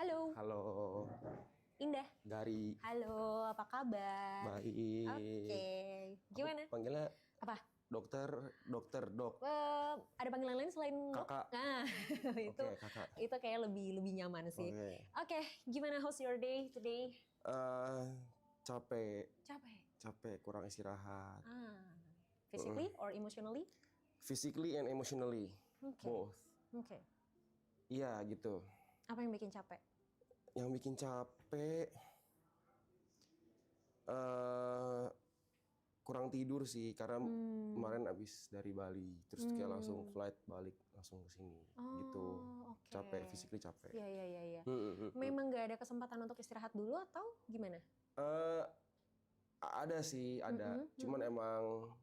Halo, Halo, Indah. Gari. Halo, apa kabar? Oke, Baik. Aku gimana? panggilnya Apa? dok. Ada panggilan lain selain dok? Kakak. Nah, itu Oke, kakak. itu kayak lebih nyaman sih. Oke. Oke, gimana how's your day today? eh Capek, Capek. kurang istirahat. Ah, physically or emotionally? Physically and emotionally, Oke. both. Oke. Iya gitu. Apa yang bikin capek? Yang bikin capek, eh kurang tidur sih, karena kemarin abis dari Bali, terus kayak langsung flight balik langsung ke sini, gitu. Oh, oke. Capek, physically capek. Iya, iya, iya, iya. Memang nggak ada kesempatan untuk istirahat dulu atau gimana? eh Ada sih, ada. Cuman emang,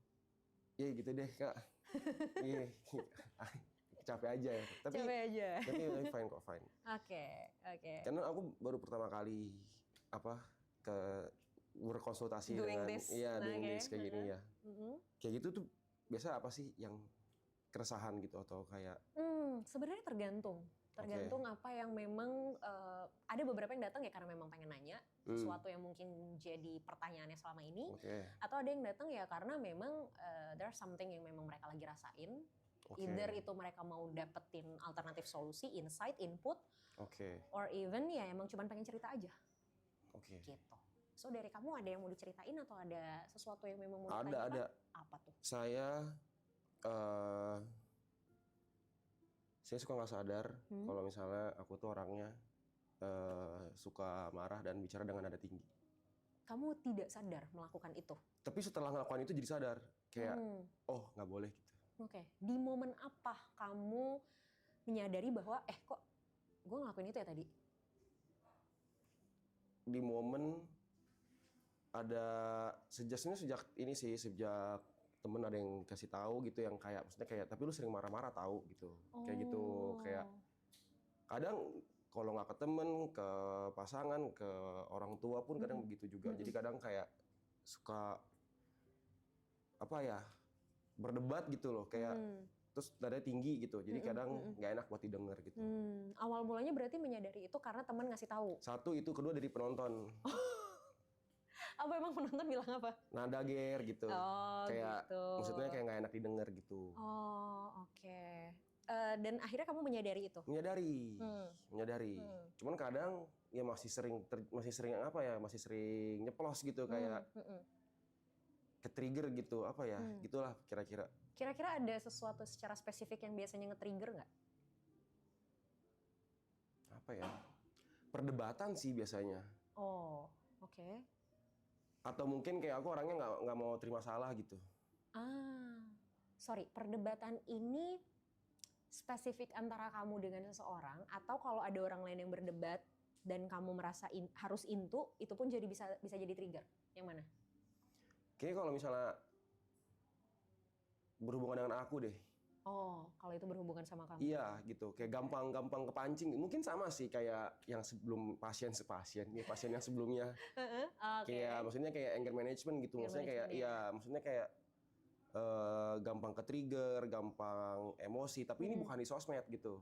ya gitu deh kak. Iya, capek aja ya. Capek aja. Tapi fine kok, fine. Oke, oke. Karena aku baru pertama kali ke berkonsultasi Doing dengan, this. iya, doing Oke. this kayak gini ya. Kayak gitu tuh biasa apa sih yang keresahan gitu atau kayak? Sebenarnya tergantung. Tergantung apa yang memang ada beberapa yang datang ya karena memang pengen nanya sesuatu yang mungkin jadi pertanyaannya selama ini, atau ada yang datang ya karena memang there's something yang memang mereka lagi rasain. Either itu mereka mau dapetin alternatif solusi, insight, input, or even ya emang cuma pengen cerita aja. Gitu. So dari kamu ada yang mau diceritain atau ada sesuatu yang memang mau ditanyakan? Ada. Apa tuh? Saya suka nggak sadar kalau misalnya aku tuh orangnya suka marah dan bicara dengan nada tinggi. Kamu tidak sadar melakukan itu? Tapi setelah ngelakuin itu jadi sadar, kayak oh nggak boleh gitu. Oke. Di momen apa kamu menyadari bahwa kok gue ngelakuin itu ya tadi? Di momen ada sejak temen ada yang kasih tahu gitu, yang kayak maksudnya kayak tapi lu sering marah-marah tahu gitu. Kayak gitu, kayak kadang kalau nggak ke temen, ke pasangan, ke orang tua pun kadang begitu juga. Jadi kadang kayak suka apa ya, berdebat gitu loh, kayak terus nadanya tinggi gitu. Jadi kadang nggak enak buat didengar gitu. Awal mulanya berarti menyadari itu karena teman ngasih tahu. Satu itu, kedua dari penonton. Apa emang penonton bilang apa? Nada ger gitu. Oh, kayak gitu. Maksudnya kayak nggak enak didengar gitu. Oh, oke. Dan akhirnya kamu menyadari itu? Menyadari. Cuman kadang ya masih sering apa ya, masih sering nyeplos gitu, kayak ke-trigger gitu, apa ya, gitulah kira-kira. Kira-kira ada sesuatu secara spesifik yang biasanya nge-trigger nggak? Apa ya? Perdebatan sih biasanya. Oh, oke. Atau mungkin kayak aku orangnya nggak mau terima salah gitu. Sorry, perdebatan ini spesifik antara kamu dengan seseorang atau kalau ada orang lain yang berdebat dan kamu merasa harus into, itu pun bisa jadi trigger? Yang mana? Kayaknya kalau misalnya berhubungan dengan aku deh. Oh, kalau itu berhubungan sama kamu? Iya gitu, kayak gampang kepancing. Mungkin sama sih kayak yang sebelum pasien yang sebelumnya. Kayak maksudnya kayak anger management gitu. Maksudnya kayak maksudnya kayak gampang ke-trigger, gampang emosi. Tapi ini bukan di sosmed gitu.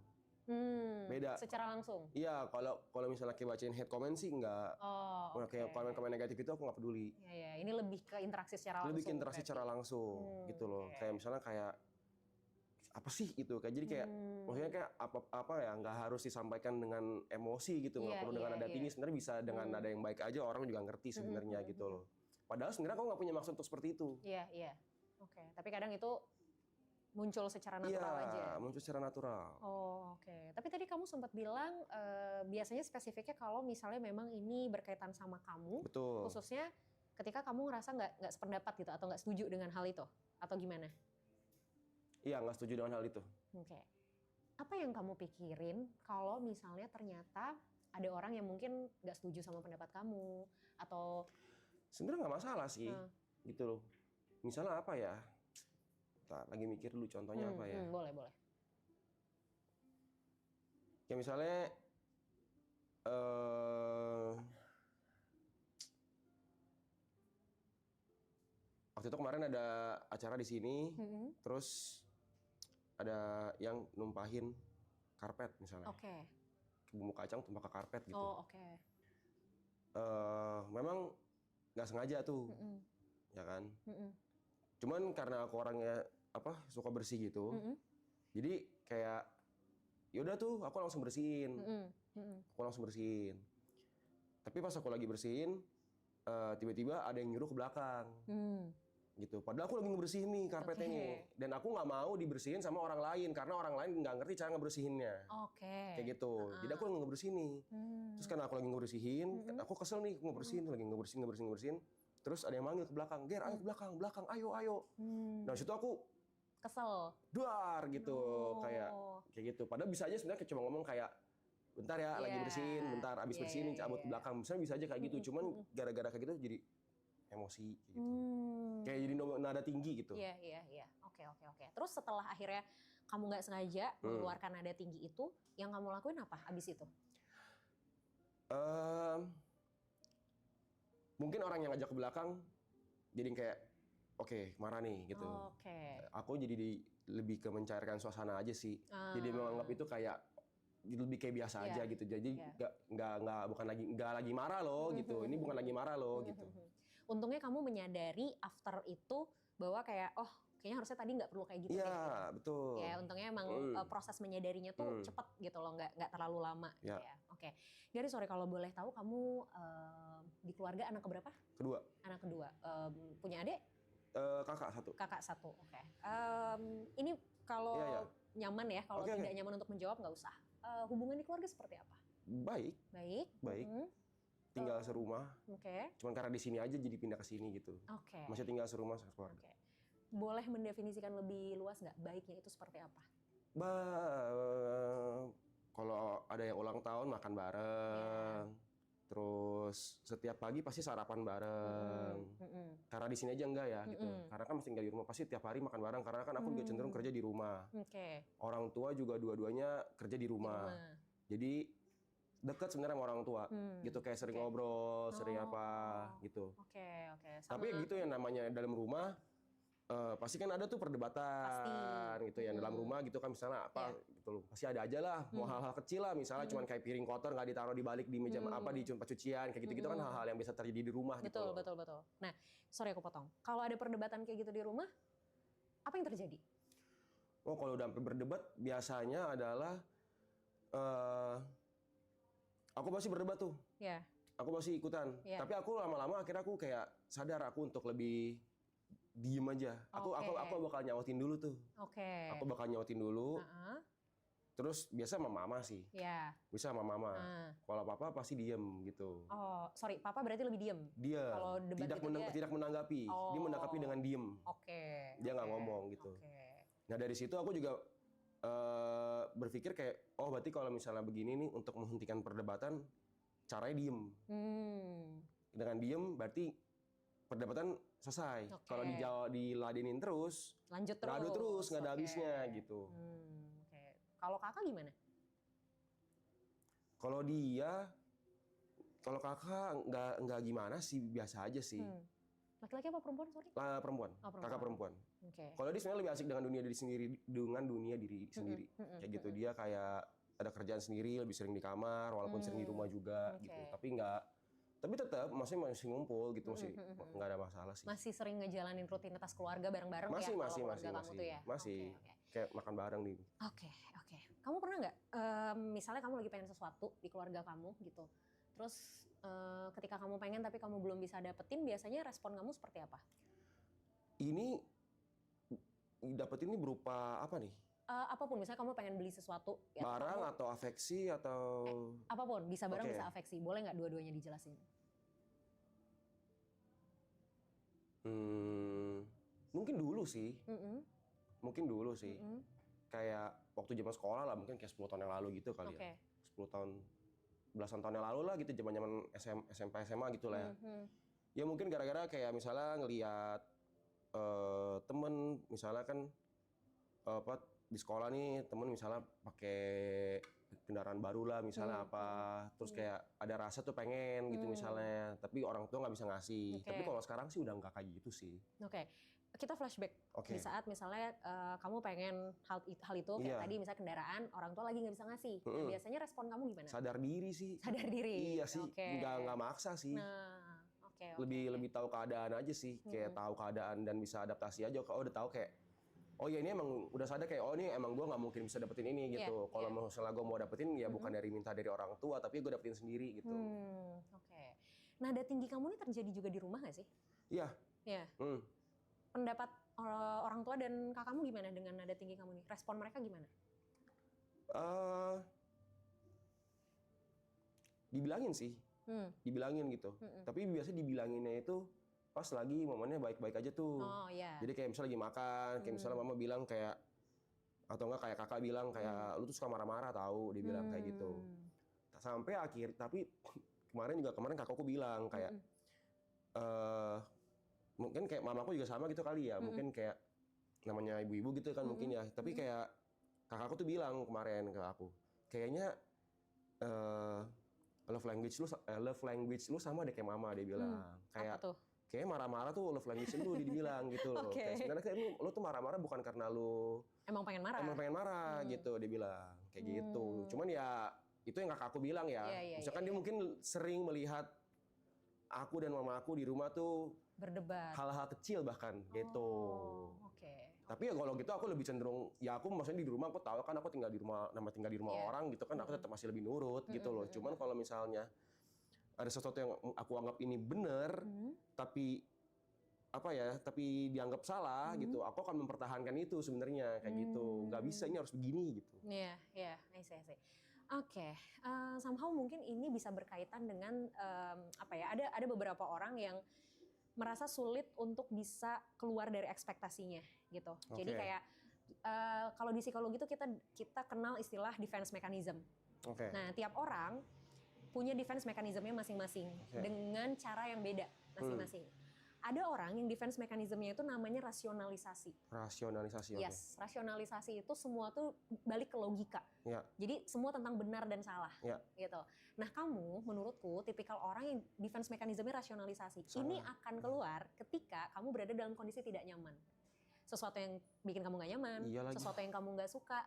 Beda. Secara langsung? Iya, kalau misalnya kayak bacain hate comment sih enggak. Oh, oke. Kayak komen-komen negatif itu aku nggak peduli. Iya, ini lebih ke interaksi secara langsung. Lebih ke interaksi secara langsung gitu loh. Kayak misalnya kayak apa sih gitu, kayak jadi kayak maksudnya kayak apa ya, nggak harus disampaikan dengan emosi gitu, nggak perlu dengan nada tinggi, sebenarnya bisa dengan nada yang baik aja, orang juga ngerti sebenarnya gitu loh. Padahal sebenarnya aku nggak punya maksud untuk seperti itu. Iya. Oke. Tapi kadang itu muncul secara natural aja. Iya, muncul secara natural. Oh, oke. Tapi tadi kamu sempat bilang biasanya spesifiknya kalau misalnya memang ini berkaitan sama kamu. Betul. Khususnya ketika kamu ngerasa nggak sependapat gitu atau nggak setuju dengan hal itu, atau gimana? Iya, nggak setuju dengan hal itu. Oke. Apa yang kamu pikirin kalau misalnya ternyata ada orang yang mungkin nggak setuju sama pendapat kamu atau? Sebenarnya nggak masalah sih, gitu loh. Misalnya apa ya? Ntar lagi mikir dulu contohnya apa ya? Boleh. Kayak misalnya waktu itu kemarin ada acara di sini, terus ada yang numpahin karpet misalnya. Oke. bumbu kacang tumpah ke karpet gitu. Oh, oke. Memang nggak sengaja tuh, ya kan. Cuman karena aku orangnya suka bersih gitu, jadi kayak yaudah tuh aku langsung bersihin, Tapi pas aku lagi bersihin, tiba-tiba ada yang nyuruh ke belakang, gitu. Padahal aku lagi ngebersihin nih karpetnya nih, dan aku nggak mau dibersihin sama orang lain karena orang lain nggak ngerti cara ngebersihinnya, kayak gitu. Jadi aku lagi ngebersihin nih, terus karena aku lagi ngebersihin, aku kesel nih ngebersihin, lagi ngebersihin. Terus ada yang manggil ke belakang, Ger, ayo ke belakang, ayo. Nah situ aku kesel, duar gitu, kayak gitu. Padahal bisa aja sebenarnya cuma ngomong kayak, bentar ya, lagi bersihin, bentar abis bersihin cabut ke belakang. Misalnya bisa aja kayak gitu, cuman gara-gara kayak gitu jadi emosi gitu. Kayak jadi nada tinggi gitu. Iya. Oke. Terus setelah akhirnya kamu nggak sengaja mengeluarkan nada tinggi itu, yang kamu lakuin apa abis itu? Mungkin orang yang ngajak ke belakang jadi kayak oke, marah nih gitu. Aku jadi lebih ke mencairkan suasana aja sih. Jadi menganggap itu kayak lebih kayak biasa aja gitu. Jadi nggak lagi marah loh gitu. Ini bukan lagi marah loh gitu. Untungnya kamu menyadari after itu bahwa kayak kayaknya harusnya tadi nggak perlu kayak gitu. Iya, betul. Ya untungnya emang proses menyadarinya tuh cepet gitu loh, nggak terlalu lama. Ya. Ya. Oke. Gary, sorry kalau boleh tahu kamu di keluarga anak keberapa? Kedua. Anak kedua. Punya adik? Kakak satu. Kakak satu. Oke. Ini kalau nyaman ya, kalau tidak nyaman untuk menjawab nggak usah. Hubungan di keluarga seperti apa? Baik. Tinggal serumah. Cuman karena di sini aja jadi pindah ke sini gitu. Masih tinggal serumah sekeluarga. Boleh mendefinisikan lebih luas nggak baiknya itu seperti apa? Kalau ada yang ulang tahun makan bareng, terus setiap pagi pasti sarapan bareng. Karena di sini aja enggak ya gitu. Karena kan masih tinggal di rumah, pasti tiap hari makan bareng. Karena kan aku juga cenderung kerja di rumah. Orang tua juga dua-duanya kerja di rumah. Jadi dekat sebenarnya sama orang tua, gitu, kayak sering ngobrol, sering apa gitu. Tapi gitu yang namanya dalam rumah. Pasti kan ada tuh perdebatan gitu ya dalam rumah gitu kan, misalnya apa gitu loh, pasti ada aja lah, mau hal-hal kecil lah, misalnya cuman kayak piring kotor nggak ditaruh di balik di meja di tempat cucian kayak gitu kan, hal-hal yang bisa terjadi di rumah gitu. Betul. Nah, sorry aku potong. Kalau ada perdebatan kayak gitu di rumah, apa yang terjadi? Kalau udah berdebat biasanya adalah aku pasti berdebat tuh. Aku pasti ikutan. Tapi aku lama-lama akhirnya aku kayak sadar aku untuk lebih diem aja. Aku bakal nyautin dulu tuh. Aku bakal nyautin dulu. Terus biasa sama mama sih. Bisa sama mama. Kalau papa pasti diem gitu. Sorry, papa berarti lebih diem? Dia kalau tidak menanggapi. Dia menanggapi dengan diem. Dia nggak ngomong gitu. Nah dari situ aku juga berpikir kayak, berarti kalau misalnya begini nih untuk menghentikan perdebatan, caranya diem. Dengan diem berarti perdebatan selesai. Kalau diladenin terus, lanjut terus nggak ada habisnya gitu. Kalau kakak gimana? Kalau kakak nggak gimana sih, biasa aja sih. Laki-laki apa perempuan, sorry? Perempuan. Kakak perempuan. Kalau dia sebenarnya lebih asik dengan dunia diri sendiri, kayak gitu. Dia kayak ada kerjaan sendiri, lebih sering di kamar, walaupun sering di rumah juga gitu. Tapi tetap masih ngumpul gitu, masih nggak ada masalah sih. Masih sering ngejalanin rutinitas keluarga bareng-bareng masih, ya? Masih. Kayak makan bareng nih. Oke. Kamu pernah nggak, misalnya kamu lagi pengen sesuatu di keluarga kamu gitu, terus ketika kamu pengen tapi kamu belum bisa dapetin, biasanya respon kamu seperti apa? Ini dapetin ini berupa apa nih? Apapun, misalnya kamu pengen beli sesuatu. Barang atau afeksi atau? Apapun, bisa barang bisa afeksi. Boleh nggak dua-duanya dijelasin? Mungkin dulu sih. Kayak waktu zaman sekolah lah, mungkin kayak 10 tahun yang lalu gitu kali ya. 10 tahun, belasan tahun yang lalu lah gitu, zaman-zaman SMP SMA gitu lah ya. Ya mungkin gara-gara kayak misalnya ngelihat temen, misalnya kan di sekolah nih temen misalnya pakai kendaraan baru lah misalnya terus kayak ada rasa tuh pengen gitu misalnya, tapi orang tua nggak bisa ngasih. Tapi kalau sekarang sih udah nggak kayak gitu sih. Kita flashback di saat misalnya kamu pengen hal itu kayak tadi misalnya kendaraan, orang tua lagi nggak bisa ngasih. Nah, biasanya respon kamu gimana? Sadar diri sih. Sadar diri. Iya sih, nggak maksa sih. Nah, lebih tahu keadaan aja sih, kayak tahu keadaan dan bisa adaptasi aja. Kalau udah tahu kayak, oh ya ini emang udah sadar kayak, oh ini emang gue nggak mungkin bisa dapetin ini gitu. Kalau misalnya gue mau dapetin ya bukan dari minta dari orang tua, tapi gue dapetin sendiri gitu. Nada tinggi kamu ini terjadi juga di rumah nggak sih? Iya. Iya. Pendapat orang tua dan kakakmu gimana dengan nada tinggi kamu nih? Respon mereka gimana? Dibilangin sih, dibilangin gitu. Tapi biasanya dibilanginnya itu pas lagi momennya baik-baik aja tuh. Oh iya. Jadi kayak misalnya lagi makan, kayak misalnya mama bilang kayak, atau enggak kayak kakak bilang kayak, lu tuh suka marah-marah tahu, dia bilang kayak gitu. Sampai tapi kemarin kakakku bilang kayak, mungkin kayak mamaku juga sama gitu kali ya, mungkin kayak namanya ibu-ibu gitu kan mungkin ya, tapi kayak kakakku tuh bilang kemarin ke aku, kayaknya love language lu sama deh kayak mama, dia bilang. Kayak kayak marah-marah tuh love language lu, dia bilang gitu loh. Kayak sebenarnya kayak lu tuh marah-marah bukan karena lu emang pengen marah gitu, dia bilang kayak gitu. Cuman ya itu yang kakakku bilang ya. Misalkan dia mungkin sering melihat aku dan mama aku di rumah tuh berdebat hal-hal kecil bahkan gitu. Tapi ya kalau gitu aku lebih cenderung, ya aku maksudnya di rumah aku tahu kan aku tinggal di rumah orang gitu kan, aku tetap masih lebih nurut gitu loh. Cuman kalau misalnya ada sesuatu yang aku anggap ini benar, tapi dianggap salah gitu, aku akan mempertahankan itu sebenarnya kayak gitu. Nggak bisa, ini harus begini gitu. Iya, I see. Somehow mungkin ini bisa berkaitan dengan ada beberapa orang yang merasa sulit untuk bisa keluar dari ekspektasinya gitu. Jadi kayak kalau di psikologi itu kita kenal istilah defense mechanism. Nah, tiap orang punya defense mechanismnya masing-masing dengan cara yang beda masing-masing. Ada orang yang defense mechanismnya itu namanya rasionalisasi. Rasionalisasi, yes. Rasionalisasi itu semua tuh balik ke logika. Jadi semua tentang benar dan salah, gitu. Nah, kamu menurutku tipikal orang yang defense mechanismnya rasionalisasi. Ini akan keluar ketika kamu berada dalam kondisi tidak nyaman. Sesuatu yang bikin kamu gak nyaman, sesuatu yang kamu gak suka,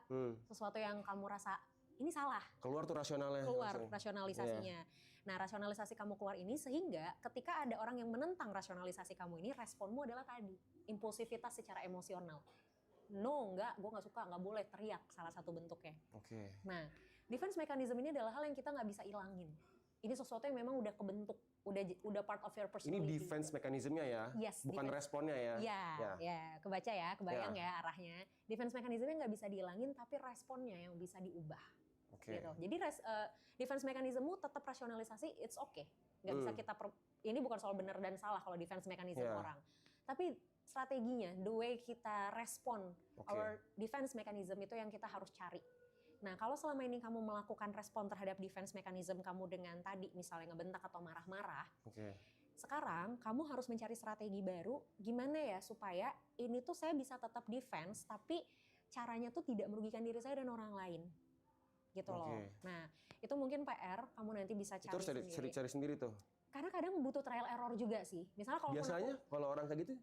sesuatu yang kamu rasa ini salah. Keluar tuh rasionalnya. Keluar rasionalisasinya. Nah, rasionalisasi kamu keluar ini sehingga ketika ada orang yang menentang rasionalisasi kamu ini, responmu adalah tadi, impulsivitas secara emosional. No, enggak, gue gak suka, gak boleh, teriak, salah satu bentuknya. Nah, defense mechanism ini adalah hal yang kita gak bisa ilangin. Ini sesuatu yang memang udah kebentuk, udah part of your personality. Ini defense mechanismnya ya, bukan responnya ya. Ya, kebaca ya, kebayang ya arahnya. Defense mechanismnya nggak bisa dihilangin, tapi responnya yang bisa diubah. Gitu. Jadi defense mechanismmu tetap rasionalisasi, it's okay. Nggak bisa ini bukan soal benar dan salah kalau defense mechanism orang. Tapi strateginya, the way kita respon, our defense mechanism itu yang kita harus cari. Nah, kalau selama ini kamu melakukan respon terhadap defense mechanism kamu dengan tadi misalnya ngebentak atau marah-marah, sekarang kamu harus mencari strategi baru gimana ya supaya ini tuh saya bisa tetap defense tapi caranya tuh tidak merugikan diri saya dan orang lain. Gitu loh. Nah, itu mungkin PR kamu nanti bisa cari sendiri. Itu cari sendiri tuh. Karena kadang butuh trial error juga sih. Misalnya kalau biasanya kalau orang kayak gitu?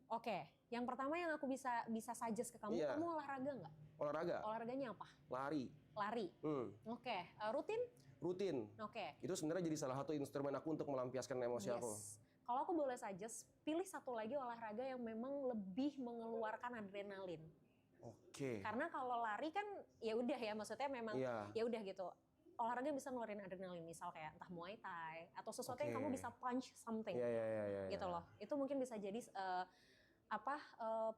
Yang pertama yang aku bisa suggest ke kamu, kamu olahraga nggak? Olahraga. Olahraganya apa? Lari. Rutin? Rutin. Itu sebenarnya jadi salah satu instrumen aku untuk melampiaskan emosi aku. Kalau aku boleh suggest, pilih satu lagi olahraga yang memang lebih mengeluarkan adrenalin. Karena kalau lari kan ya udah ya, maksudnya memang ya udah gitu. Olahraga bisa ngeluarin adrenalin, misal kayak entah Muay Thai atau sesuatu yang kamu bisa punch something, gitu loh. Itu mungkin bisa jadi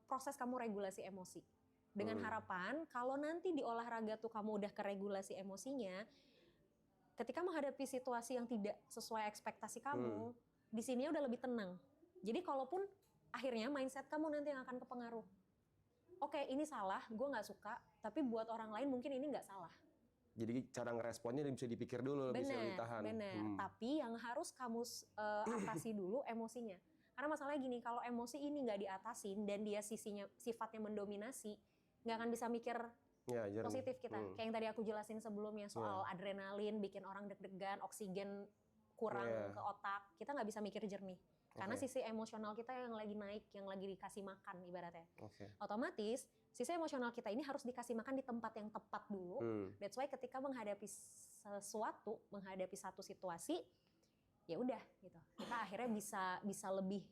proses kamu regulasi emosi. Dengan harapan kalau nanti di olahraga tuh kamu udah keregulasi emosinya, ketika menghadapi situasi yang tidak sesuai ekspektasi kamu, di sini udah lebih tenang. Jadi kalaupun akhirnya mindset kamu nanti yang akan kepengaruh. Ini salah, gue nggak suka, tapi buat orang lain mungkin ini nggak salah. Jadi cara ngeresponnya bisa dipikir dulu, bisa ditahan. Bener. Tapi yang harus kamu atasi dulu emosinya. Karena masalahnya gini, kalau emosi ini nggak diatasin dan dia sifatnya mendominasi, nggak akan bisa mikir positif kita. Kayak yang tadi aku jelasin sebelumnya soal adrenalin, bikin orang deg-degan, oksigen kurang ke otak, kita nggak bisa mikir jernih. Karena sisi emosional kita yang lagi naik, yang lagi dikasih makan ibaratnya. Oke. Otomatis sisi emosional kita ini harus dikasih makan di tempat yang tepat dulu. That's why ketika menghadapi sesuatu, menghadapi satu situasi, ya udah gitu. Kita akhirnya bisa lebih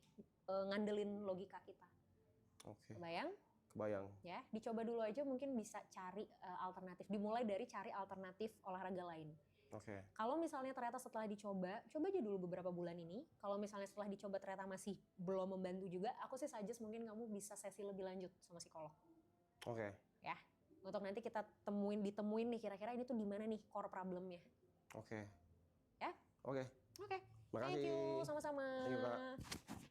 ngandelin logika kita. Oke. Kebayang? Kebayang. Ya, dicoba dulu aja mungkin bisa cari alternatif. Dimulai dari cari alternatif olahraga lain. Oke. Kalau misalnya ternyata setelah dicoba, coba aja dulu beberapa bulan ini. Kalau misalnya setelah dicoba ternyata masih belum membantu juga, aku sih suggest mungkin kamu bisa sesi lebih lanjut sama psikolog. Oke. Ya, untuk nanti kita ditemuin nih kira-kira ini tuh di mana nih core problemnya. Oke. Ya? Oke. Oke. Makasih. Thank you, sama-sama. Thank you, Kak.